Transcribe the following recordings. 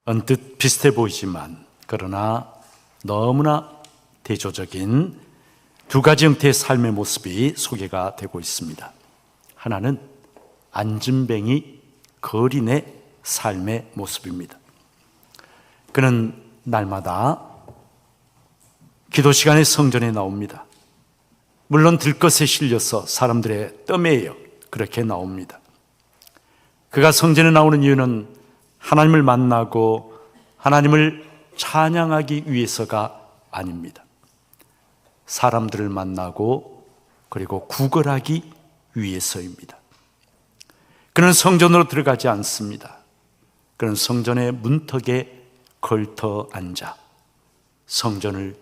언뜻 비슷해 보이지만 그러나 너무나 대조적인 두 가지 형태의 삶의 모습이 소개가 되고 있습니다. 하나는 안진뱅이 거린의 삶의 모습입니다. 그는 날마다 기도 시간에 성전에 나옵니다. 물론 들것에 실려서 사람들의 떠매여 그렇게 나옵니다. 그가 성전에 나오는 이유는 하나님을 만나고 하나님을 찬양하기 위해서가 아닙니다. 사람들을 만나고 그리고 구걸하기 위해서입니다. 그는 성전으로 들어가지 않습니다. 그는 성전의 문턱에 걸터 앉아 성전을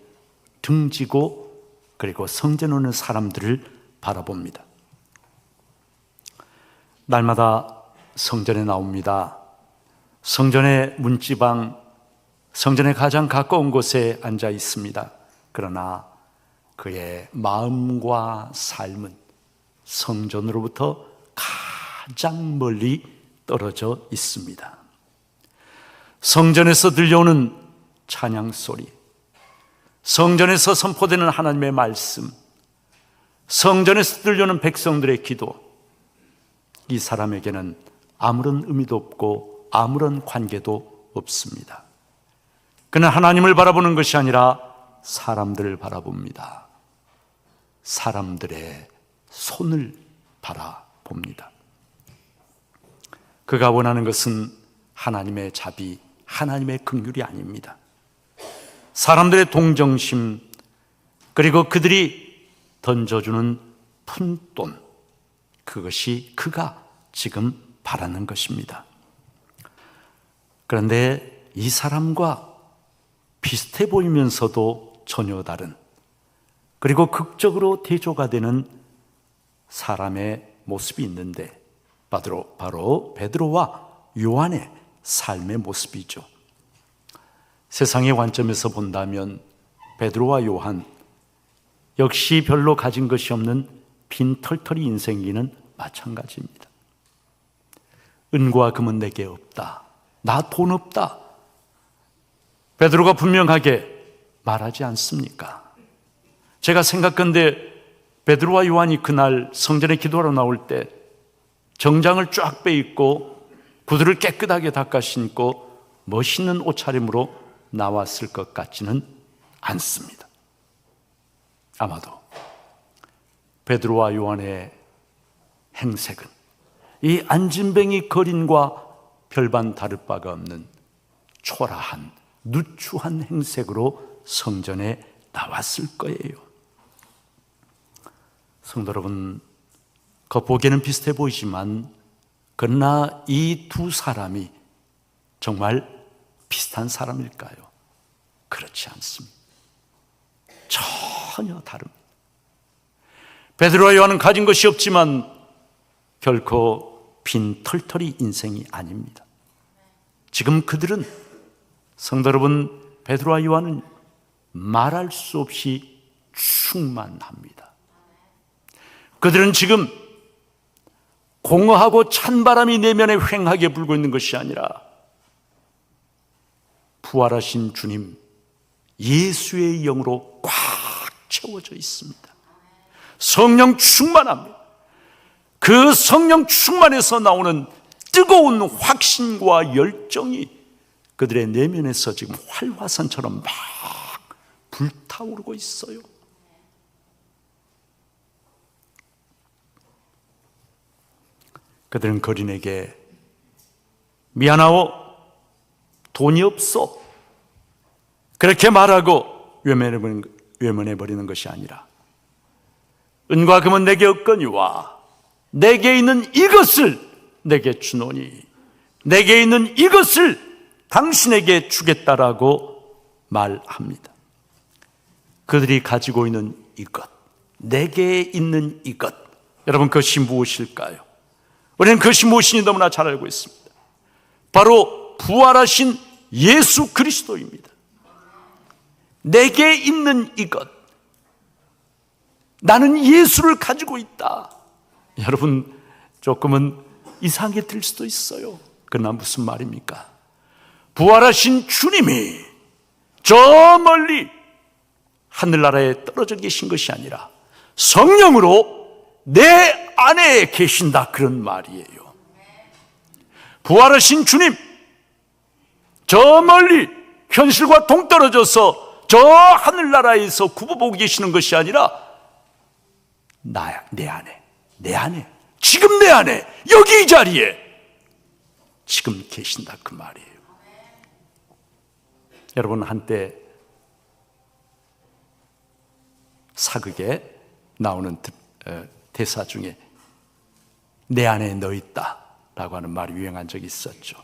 등지고 그리고 성전에 오는 사람들을 바라봅니다. 날마다 성전에 나옵니다. 성전의 문지방, 성전에 가장 가까운 곳에 앉아 있습니다. 그러나 그의 마음과 삶은 성전으로부터 가장 멀리 떨어져 있습니다. 성전에서 들려오는 찬양 소리, 성전에서 선포되는 하나님의 말씀, 성전에서 들려오는 백성들의 기도, 이 사람에게는 아무런 의미도 없고 아무런 관계도 없습니다. 그는 하나님을 바라보는 것이 아니라 사람들을 바라봅니다. 사람들의 손을 바라봅니다. 그가 원하는 것은 하나님의 자비, 하나님의 긍휼이 아닙니다. 사람들의 동정심, 그리고 그들이 던져주는 푼돈, 그것이 그가 지금 바라는 것입니다. 그런데 이 사람과 비슷해 보이면서도 전혀 다른, 그리고 극적으로 대조가 되는 사람의 모습이 있는데 바로 베드로와 요한의 삶의 모습이죠. 세상의 관점에서 본다면 베드로와 요한 역시 별로 가진 것이 없는 빈털터리 인생기는 마찬가지입니다. 은과 금은 내게 없다, 나 돈 없다, 베드로가 분명하게 말하지 않습니까? 제가 생각건대 베드로와 요한이 그날 성전에 기도하러 나올 때 정장을 쫙 빼입고 구두를 깨끗하게 닦아 신고 멋있는 옷차림으로 나왔을 것 같지는 않습니다. 아마도 베드로와 요한의 행색은 이 안진뱅이 거린과 별반 다를 바가 없는 초라한 누추한 행색으로 성전에 나왔을 거예요. 성도 여러분, 겉보기에는 비슷해 보이지만 그러나 이 두 사람이 정말 비슷한 사람일까요? 그렇지 않습니다. 전혀 다릅니다. 베드로와 요한은 가진 것이 없지만 결코 빈털터리 인생이 아닙니다. 지금 그들은, 성도 여러분, 베드로와 요한은 말할 수 없이 충만합니다. 그들은 지금 공허하고 찬바람이 내면에 휑하게 불고 있는 것이 아니라 부활하신 주님 예수의 영으로 꽉 채워져 있습니다. 성령 충만합니다. 그 성령 충만에서 나오는 뜨거운 확신과 열정이 그들의 내면에서 지금 활화산처럼 막 불타오르고 있어요. 그들은 거린에게 미안하오, 돈이 없어, 그렇게 말하고 외면해버리는 것이 아니라 은과 금은 내게 없거니와 내게 있는 이것을 내게 주노니 내게 있는 이것을 당신에게 주겠다라고 말합니다. 그들이 가지고 있는 이것, 내게 있는 이것, 여러분 그것이 무엇일까요? 우리는 그것이 무엇인지 너무나 잘 알고 있습니다. 바로 부활하신 예수 그리스도입니다. 내게 있는 이것, 나는 예수를 가지고 있다. 여러분, 조금은 이상하게 들 수도 있어요. 그러나 무슨 말입니까? 부활하신 주님이 저 멀리 하늘나라에 떨어져 계신 것이 아니라 성령으로 내 안에 계신다, 그런 말이에요. 부활하신 주님, 저 멀리 현실과 동떨어져서 저 하늘나라에서 굽어보고 계시는 것이 아니라 내 안에, 지금 내 안에, 여기 이 자리에 지금 계신다, 그 말이에요. 여러분, 한때 사극에 나오는 대사 중에 내 안에 너 있다 라고 하는 말이 유행한 적이 있었죠.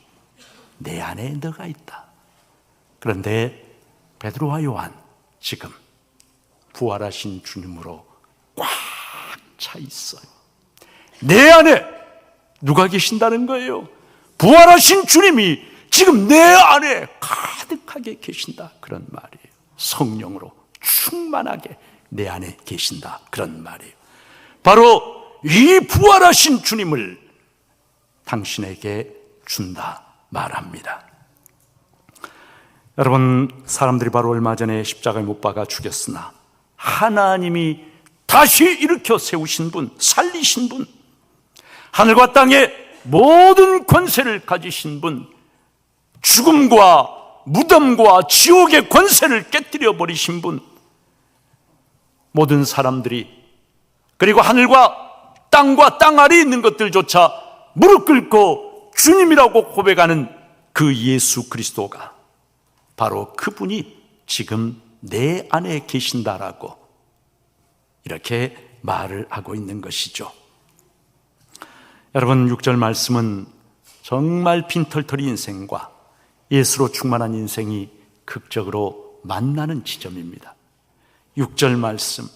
내 안에 너가 있다. 그런데 베드로와 요한, 지금 부활하신 주님으로 꽉 차 있어요. 내 안에 누가 계신다는 거예요? 부활하신 주님이 지금 내 안에 가득하게 계신다, 그런 말이에요. 성령으로 충만하게 내 안에 계신다, 그런 말이에요. 바로 이 부활하신 주님을 당신에게 준다 말합니다. 여러분, 사람들이 바로 얼마 전에 십자가에 못 박아 죽였으나 하나님이 다시 일으켜 세우신 분, 살리신 분, 하늘과 땅의 모든 권세를 가지신 분, 죽음과 무덤과 지옥의 권세를 깨뜨려 버리신 분, 모든 사람들이, 그리고 하늘과 땅 아래에 있는 것들조차 무릎 꿇고 주님이라고 고백하는 그 예수 그리스도가 바로 그분이 지금 내 안에 계신다라고 이렇게 말을 하고 있는 것이죠. 여러분, 6절 말씀은 정말 빈털터리 인생과 예수로 충만한 인생이 극적으로 만나는 지점입니다. 6절 말씀,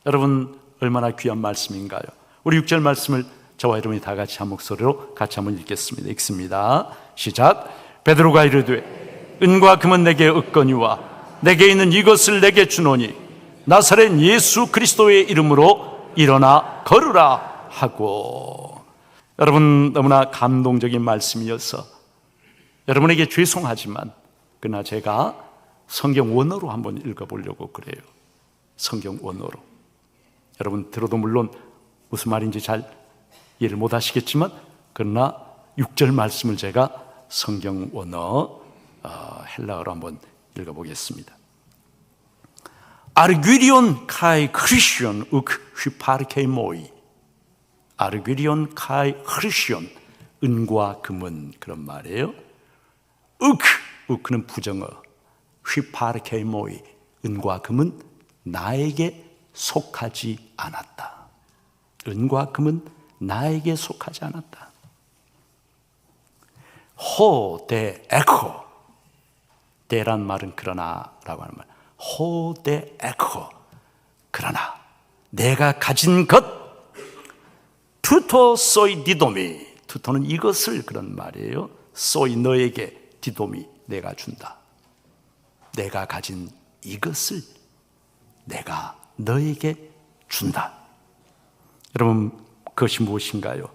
여러분 얼마나 귀한 말씀인가요? 우리 6절 말씀을 저와 여러분이 다 같이 한 목소리로 같이 한번 읽겠습니다. 읽습니다. 시작. 베드로가 이르되 은과 금은 내게 없거니와 내게 있는 이것을 내게 주노니 나사렛 예수 그리스도의 이름으로 일어나 걸으라 하고. 여러분, 너무나 감동적인 말씀이어서 여러분에게 죄송하지만 그러나 제가 성경 원어로 한번 읽어보려고 그래요. 성경 원어로. 여러분 들어도 물론 무슨 말인지 잘 이해를 못 하시겠지만 그러나 6절 말씀을 제가 성경 원어 헬라어로 한번 읽어보겠습니다. 아르귀리온 카이 크리스천 욱 휘파르케모이. 아르귀리온 카이 크리스천, 은과 금은, 그런 말이에요. 욱은 부정어, 휘파르케모이, 은과 금은 나에게 속하지 않았다. 은과 금은 나에게 속하지 않았다. 호데 에코, 데란 말은 그러나 라고 하는 말. 호데 에코, 그러나 내가 가진 것, 투토 소이 디도미, 투토는 이것을, 그런 말이에요. 소이 너에게, 디도미 내가 준다. 내가 가진 이것을 내가 너에게 준다. 여러분, 그것이 무엇인가요?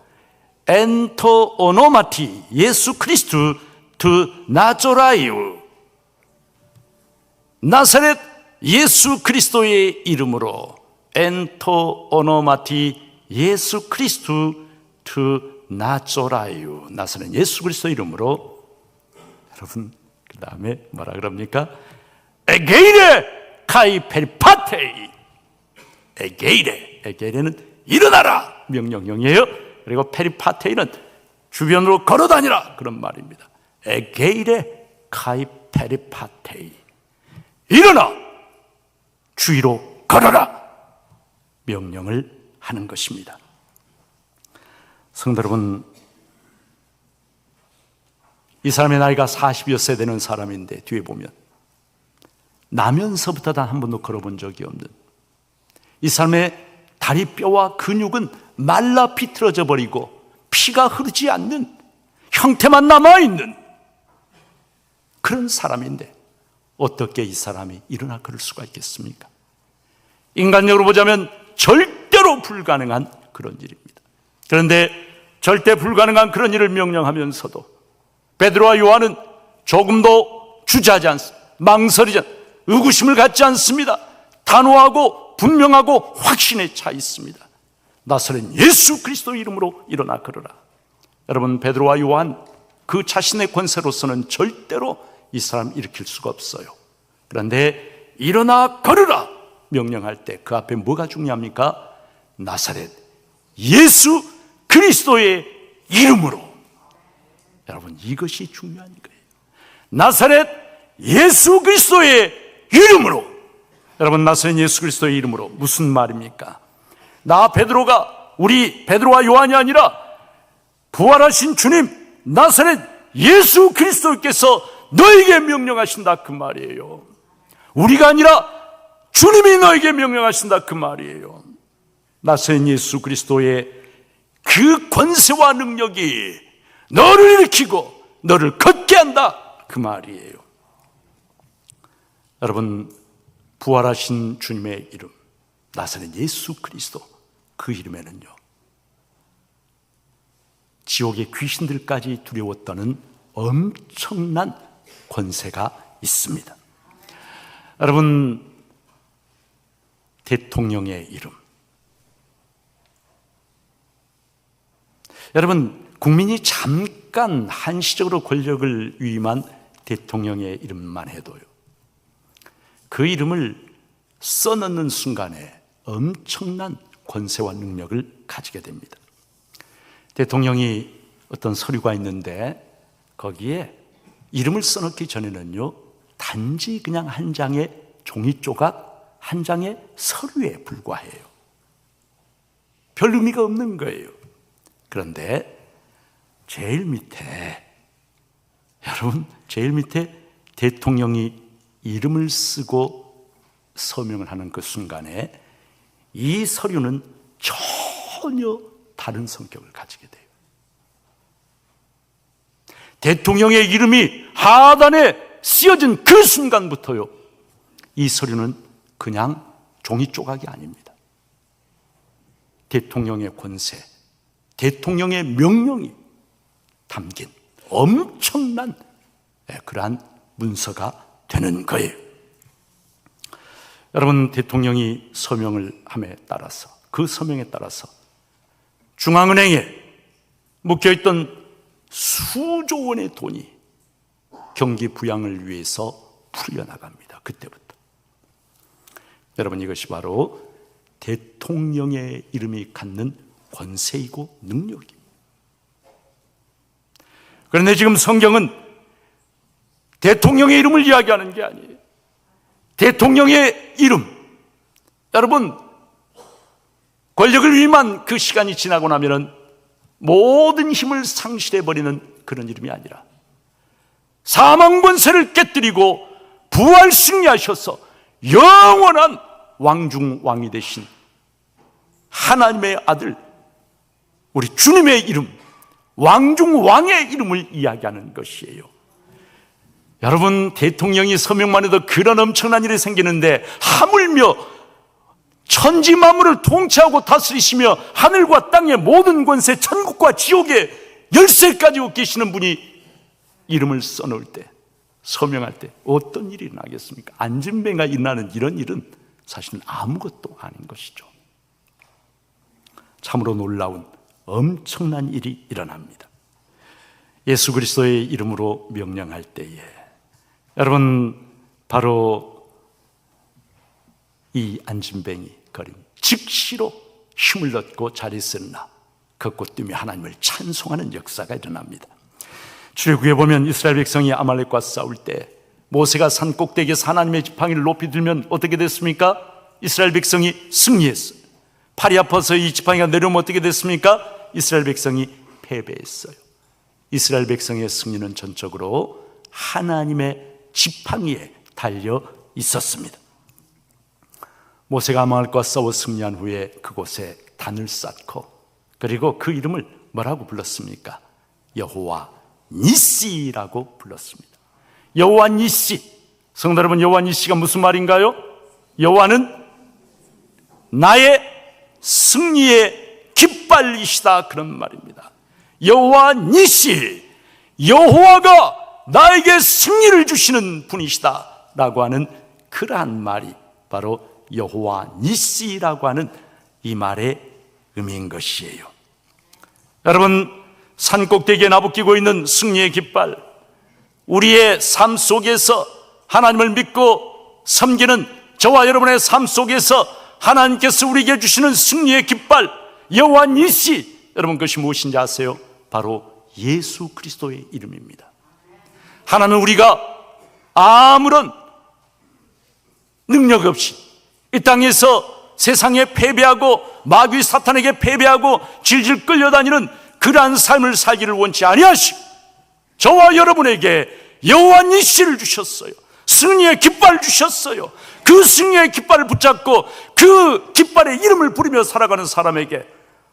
엔토 오노마티 예수 그리스도 두 나조라이우. 나사렛 예수 그리스도의 이름으로, 엔토 오노마티 예수 그리스도 두 나조라이우. 나사렛 예수 그리스도의 이름으로. 여러분, 그 다음에 뭐라 그럽니까? 에게이레 카이 페리파테이. 에게이레는 일어나라, 명령형이에요. 그리고 페리파테이는 주변으로 걸어다니라, 그런 말입니다. 에게이레 카이 페리파테이, 일어나 주위로 걸어라, 명령을 하는 것입니다. 성도 여러분, 이 사람의 나이가 40여 세 되는 사람인데 뒤에 보면 나면서부터 단 한 번도 걸어본 적이 없는, 이 사람의 다리뼈와 근육은 말라 비틀어져 버리고 피가 흐르지 않는, 형태만 남아있는 그런 사람인데 어떻게 이 사람이 일어나 걸을 수가 있겠습니까? 인간적으로 보자면 절대로 불가능한 그런 일입니다. 그런데 절대 불가능한 그런 일을 명령하면서도 베드로와 요한은 조금도 주저하지 않습니다. 망설이지 않습니다. 의구심을 갖지 않습니다. 단호하고 분명하고 확신에 차 있습니다. 나사렛 예수 그리스도의 이름으로 일어나 걸으라. 여러분, 베드로와 요한 그 자신의 권세로서는 절대로 이 사람 일으킬 수가 없어요. 그런데 일어나 걸으라 명령할 때 그 앞에 뭐가 중요합니까? 나사렛 예수 그리스도의 이름으로. 여러분, 이것이 중요한 거예요. 나사렛 예수 그리스도의 이름으로. 여러분, 나사렛 예수 그리스도의 이름으로 무슨 말입니까? 나 베드로가, 우리 베드로와 요한이 아니라 부활하신 주님 나사렛 예수 그리스도께서 너에게 명령하신다 그 말이에요. 우리가 아니라 주님이 너에게 명령하신다 그 말이에요. 나사렛 예수 그리스도의 그 권세와 능력이 너를 일으키고 너를 걷게 한다 그 말이에요. 여러분, 부활하신 주님의 이름 나사렛 예수 그리스도, 그 이름에는요 지옥의 귀신들까지 두려웠다는 엄청난 권세가 있습니다. 여러분, 대통령의 이름, 여러분, 국민이 잠깐 한시적으로 권력을 위임한 대통령의 이름만 해도요 그 이름을 써넣는 순간에 엄청난 권세와 능력을 가지게 됩니다. 대통령이 어떤 서류가 있는데 거기에 이름을 써넣기 전에는요 단지 그냥 한 장의 종이 조각, 한 장의 서류에 불과해요. 별 의미가 없는 거예요. 그런데 제일 밑에, 여러분, 제일 밑에 대통령이 이름을 쓰고 서명을 하는 그 순간에 이 서류는 전혀 다른 성격을 가지게 돼요. 대통령의 이름이 하단에 쓰여진 그 순간부터요 이 서류는 그냥 종이 조각이 아닙니다. 대통령의 권세, 대통령의 명령이 담긴 엄청난 그러한 문서가 되는 거예요. 여러분, 대통령이 서명을 함에 따라서, 그 서명에 따라서 중앙은행에 묶여있던 수조 원의 돈이 경기 부양을 위해서 풀려나갑니다. 그때부터. 여러분, 이것이 바로 대통령의 이름이 갖는 권세이고 능력입니다. 그런데 지금 성경은 대통령의 이름을 이야기하는 게 아니에요. 대통령의 이름, 여러분, 권력을 위임한 그 시간이 지나고 나면은 모든 힘을 상실해버리는 그런 이름이 아니라 사망 권세를 깨뜨리고 부활 승리하셔서 영원한 왕중 왕이 되신 하나님의 아들, 우리 주님의 이름, 왕중 왕의 이름을 이야기하는 것이에요. 여러분, 대통령이 서명만 해도 그런 엄청난 일이 생기는데 하물며 천지 만물을 통치하고 다스리시며 하늘과 땅의 모든 권세, 천국과 지옥의 열쇠까지 갖고 계시는 분이 이름을 써놓을 때, 서명할 때 어떤 일이 일어나겠습니까? 안진뱅이가 일어나는 이런 일은 사실은 아무것도 아닌 것이죠. 참으로 놀라운 엄청난 일이 일어납니다. 예수 그리스도의 이름으로 명령할 때에 여러분, 바로 이 안진뱅이 거린 즉시로 힘을 얻고 자리에 나 걷고 뛰며 하나님을 찬송하는 역사가 일어납니다. 출애굽기에 보면 이스라엘 백성이 아말렉과 싸울 때 모세가 산 꼭대기에서 하나님의 지팡이를 높이 들면 어떻게 됐습니까? 이스라엘 백성이 승리했어요. 팔이 아파서 이 지팡이가 내려오면 어떻게 됐습니까? 이스라엘 백성이 패배했어요. 이스라엘 백성의 승리는 전적으로 하나님의 지팡이에 달려 있었습니다. 모세가 아말렉과 싸워 승리한 후에 그곳에 단을 쌓고, 그리고 그 이름을 뭐라고 불렀습니까? 여호와 니시라고 불렀습니다. 여호와 니시, 성도 여러분, 여호와 니시가 무슨 말인가요? 여호와는 나의 승리의 깃발이시다, 그런 말입니다. 여호와 니시, 여호와가 나에게 승리를 주시는 분이시다 라고 하는 그러한 말이 바로 여호와 니시라고 하는 이 말의 의미인 것이에요. 여러분, 산꼭대기에 나부끼고 있는 승리의 깃발, 우리의 삶 속에서 하나님을 믿고 섬기는 저와 여러분의 삶 속에서 하나님께서 우리에게 주시는 승리의 깃발, 여호와 니시, 여러분 그것이 무엇인지 아세요? 바로 예수 그리스도의 이름입니다. 하나님은 우리가 아무런 능력 없이 이 땅에서 세상에 패배하고 마귀 사탄에게 패배하고 질질 끌려다니는 그러한 삶을 살기를 원치 아니하시고 저와 여러분에게 여호와 니시를 주셨어요. 승리의 깃발을 주셨어요. 그 승리의 깃발을 붙잡고 그 깃발의 이름을 부르며 살아가는 사람에게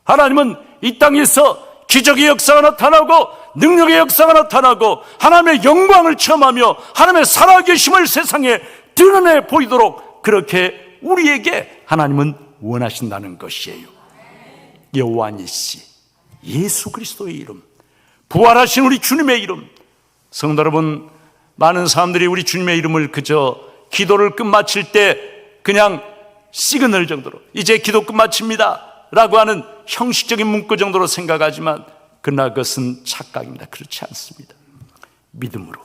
하나님은 이 땅에서 기적의 역사가 나타나고 능력의 역사가 나타나고 하나님의 영광을 체험하며 하나님의 살아계심을 세상에 드러내 보이도록 그렇게 우리에게 하나님은 원하신다는 것이에요. 여호와 니시, 예수 그리스도의 이름, 부활하신 우리 주님의 이름. 성도 여러분, 많은 사람들이 우리 주님의 이름을 그저 기도를 끝마칠 때 그냥 시그널 정도로 이제 기도 끝마칩니다 라고 하는 형식적인 문구 정도로 생각하지만 그러나 그것은 착각입니다. 그렇지 않습니다. 믿음으로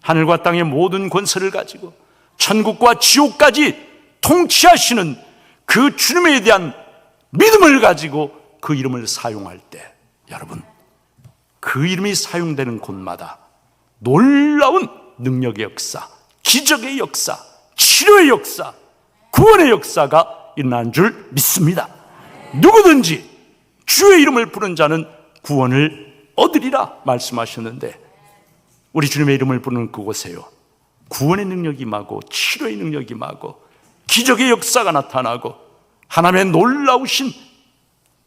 하늘과 땅의 모든 권세를 가지고 천국과 지옥까지 통치하시는 그 주님에 대한 믿음을 가지고 그 이름을 사용할 때 여러분, 그 이름이 사용되는 곳마다 놀라운 능력의 역사, 기적의 역사, 치료의 역사, 구원의 역사가 일어나는 줄 믿습니다. 누구든지 주의 이름을 부르는 자는 구원을 얻으리라 말씀하셨는데 우리 주님의 이름을 부르는 그곳에요, 구원의 능력이 임하고 치료의 능력이 임하고 기적의 역사가 나타나고 하나님의 놀라우신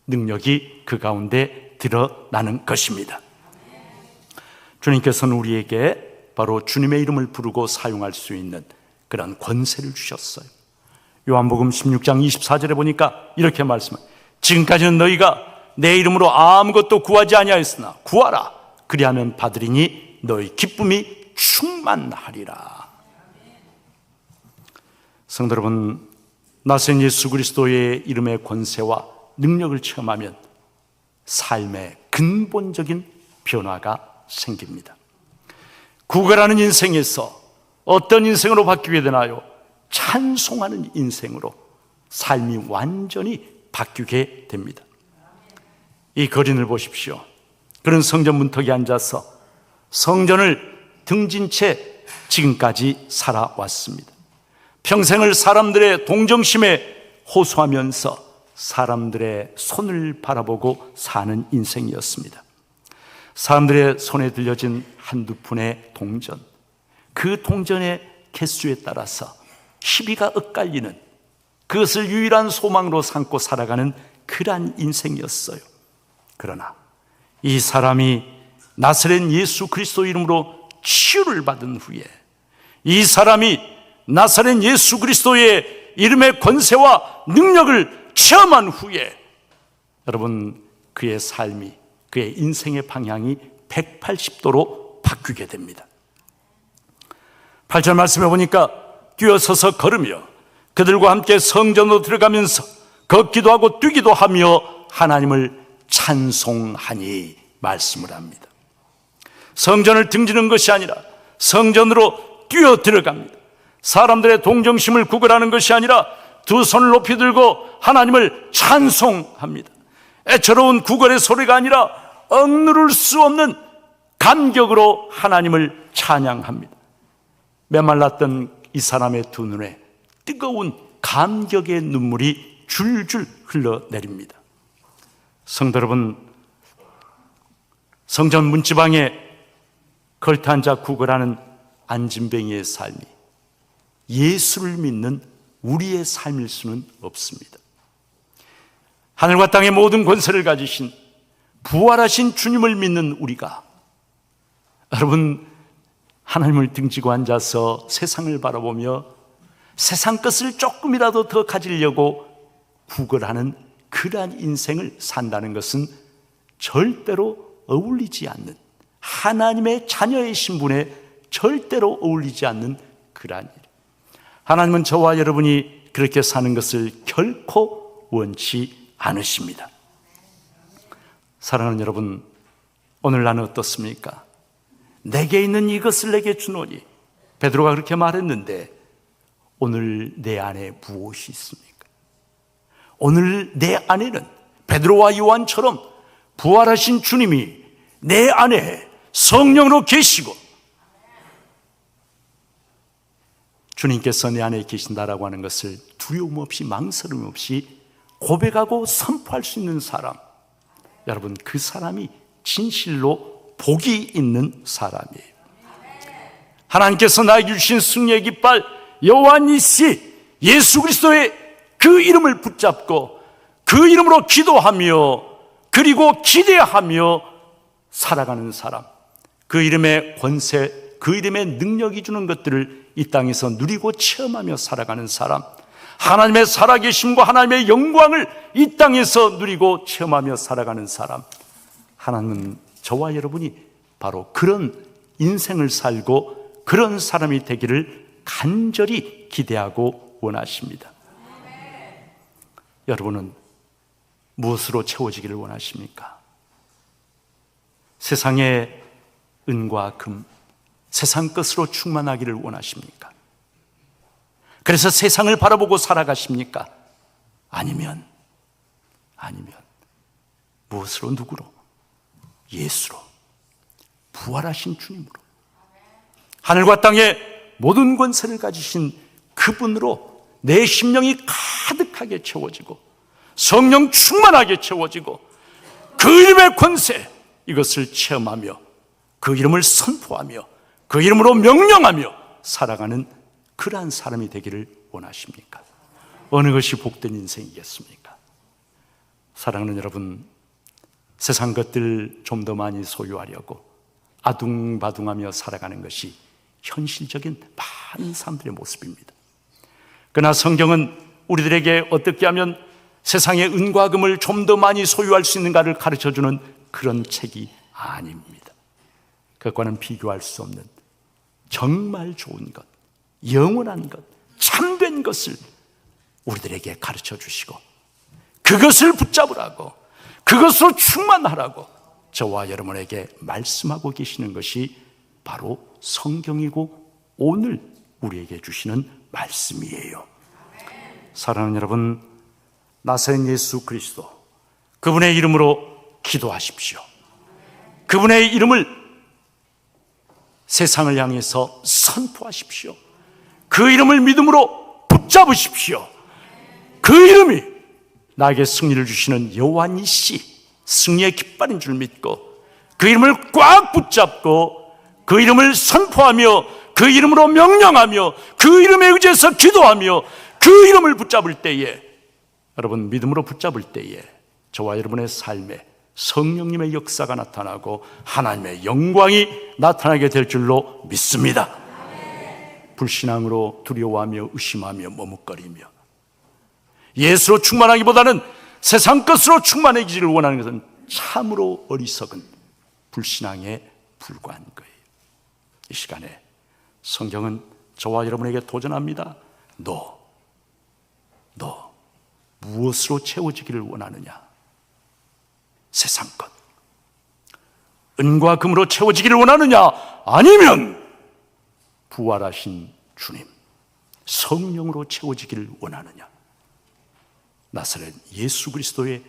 능력이 그 가운데 드러나는 것입니다. 주님께서는 우리에게 바로 주님의 이름을 부르고 사용할 수 있는 그런 권세를 주셨어요. 요한복음 16장 24절에 보니까 이렇게 말씀합니다. 지금까지는 너희가 내 이름으로 아무것도 구하지 아니하였으나 구하라, 그리하면 받으리니 너희 기쁨이 충만하리라. 성도 여러분, 나선 예수 그리스도의 이름의 권세와 능력을 체험하면 삶의 근본적인 변화가 생깁니다. 구걸하는 인생에서 어떤 인생으로 바뀌게 되나요? 찬송하는 인생으로 삶이 완전히 바뀌게 됩니다. 이 거린을 보십시오. 그런 성전 문턱에 앉아서 성전을 등진 채 지금까지 살아왔습니다. 평생을 사람들의 동정심에 호소하면서 사람들의 손을 바라보고 사는 인생이었습니다. 사람들의 손에 들려진 한두 푼의 동전, 그 동전의 개수에 따라서 시비가 엇갈리는, 그것을 유일한 소망으로 삼고 살아가는 그러한 인생이었어요. 그러나 이 사람이 나사렛 예수 그리스도 이름으로 치유를 받은 후에, 이 사람이 나사렛 예수 그리스도의 이름의 권세와 능력을 체험한 후에 여러분, 그의 삶이, 그의 인생의 방향이 180도로 바뀌게 됩니다. 8절 말씀해 보니까 뛰어서서 걸으며 그들과 함께 성전으로 들어가면서 걷기도 하고 뛰기도 하며 하나님을 찬송하니 말씀을 합니다. 성전을 등지는 것이 아니라 성전으로 뛰어 들어갑니다. 사람들의 동정심을 구걸하는 것이 아니라 두 손을 높이 들고 하나님을 찬송합니다. 애처로운 구걸의 소리가 아니라 억누를 수 없는 감격으로 하나님을 찬양합니다. 메말랐던 이 사람의 두 눈에 뜨거운 감격의 눈물이 줄줄 흘러내립니다. 성도 여러분, 성전 문지방에 걸터 앉아 구걸하는 안진뱅이의 삶이 예수를 믿는 우리의 삶일 수는 없습니다. 하늘과 땅의 모든 권세를 가지신 부활하신 주님을 믿는 우리가, 여러분, 하나님을 등지고 앉아서 세상을 바라보며 세상 것을 조금이라도 더 가지려고 구걸하는 그러한 인생을 산다는 것은 절대로 어울리지 않는, 하나님의 자녀의 신분에 절대로 어울리지 않는 그러한 일. 하나님은 저와 여러분이 그렇게 사는 것을 결코 원치 않으십니다. 사랑하는 여러분, 오늘 나는 어떻습니까? 내게 있는 이것을 내게 주노니, 베드로가 그렇게 말했는데 오늘 내 안에 무엇이 있습니까? 오늘 내 안에는 베드로와 요한처럼 부활하신 주님이 내 안에 성령으로 계시고, 주님께서 내 안에 계신다라고 하는 것을 두려움 없이 망설임 없이 고백하고 선포할 수 있는 사람, 여러분, 그 사람이 진실로 복이 있는 사람이에요. 하나님께서 나에게 주신 승리의 깃발 요한이시 예수 그리스도의 그 이름을 붙잡고 그 이름으로 기도하며 그리고 기대하며 살아가는 사람, 그 이름의 권세, 그 이름의 능력이 주는 것들을 이 땅에서 누리고 체험하며 살아가는 사람, 하나님의 살아계심과 하나님의 영광을 이 땅에서 누리고 체험하며 살아가는 사람, 하나님은 저와 여러분이 바로 그런 인생을 살고 그런 사람이 되기를 간절히 기대하고 원하십니다. 여러분은 무엇으로 채워지기를 원하십니까? 세상의 은과 금, 세상 것으로 충만하기를 원하십니까? 그래서 세상을 바라보고 살아가십니까? 아니면 무엇으로, 누구로? 예수로, 부활하신 주님으로, 하늘과 땅의 모든 권세를 가지신 그분으로 내 심령이 가득하게 채워지고 성령 충만하게 채워지고 그 이름의 권세, 이것을 체험하며 그 이름을 선포하며 그 이름으로 명령하며 살아가는 그러한 사람이 되기를 원하십니까? 어느 것이 복된 인생이겠습니까? 사랑하는 여러분, 세상 것들 좀 더 많이 소유하려고 아둥바둥하며 살아가는 것이 현실적인 많은 사람들의 모습입니다. 그러나 성경은 우리들에게 어떻게 하면 세상의 은과 금을 좀 더 많이 소유할 수 있는가를 가르쳐주는 그런 책이 아닙니다. 그것과는 비교할 수 없는 정말 좋은 것, 영원한 것, 참된 것을 우리들에게 가르쳐 주시고 그것을 붙잡으라고, 그것으로 충만하라고 저와 여러분에게 말씀하고 계시는 것이 바로 성경이고 오늘 우리에게 주시는 말씀이에요. 사랑하는 여러분, 나사렛 예수 그리스도, 그분의 이름으로 기도하십시오. 그분의 이름을 세상을 향해서 선포하십시오. 그 이름을 믿음으로 붙잡으십시오. 그 이름이 나에게 승리를 주시는 여호와니시 승리의 깃발인 줄 믿고 그 이름을 꽉 붙잡고 그 이름을 선포하며 그 이름으로 명령하며 그 이름에 의지해서 기도하며 그 이름을 붙잡을 때에, 여러분, 믿음으로 붙잡을 때에 저와 여러분의 삶에 성령님의 역사가 나타나고 하나님의 영광이 나타나게 될 줄로 믿습니다. 불신앙으로 두려워하며 의심하며 머뭇거리며 예수로 충만하기보다는 세상 것으로 충만해지기를 원하는 것은 참으로 어리석은 불신앙에 불과한 거예요. 이 시간에 성경은 저와 여러분에게 도전합니다. 너 무엇으로 채워지기를 원하느냐? 세상 것, 은과 금으로 채워지기를 원하느냐? 아니면 부활하신 주님, 성령으로 채워지기를 원하느냐? 나사렛 예수 그리스도의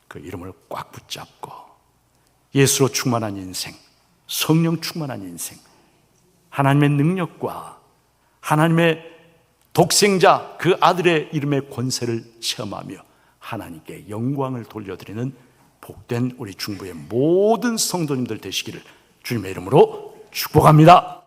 그 이름을 꽉 붙잡고 예수로 충만한 인생, 성령 충만한 인생, 하나님의 능력과 하나님의 독생자 그 아들의 이름의 권세를 체험하며 하나님께 영광을 돌려드리는 복된 우리 중부의 모든 성도님들 되시기를 주님의 이름으로 축복합니다.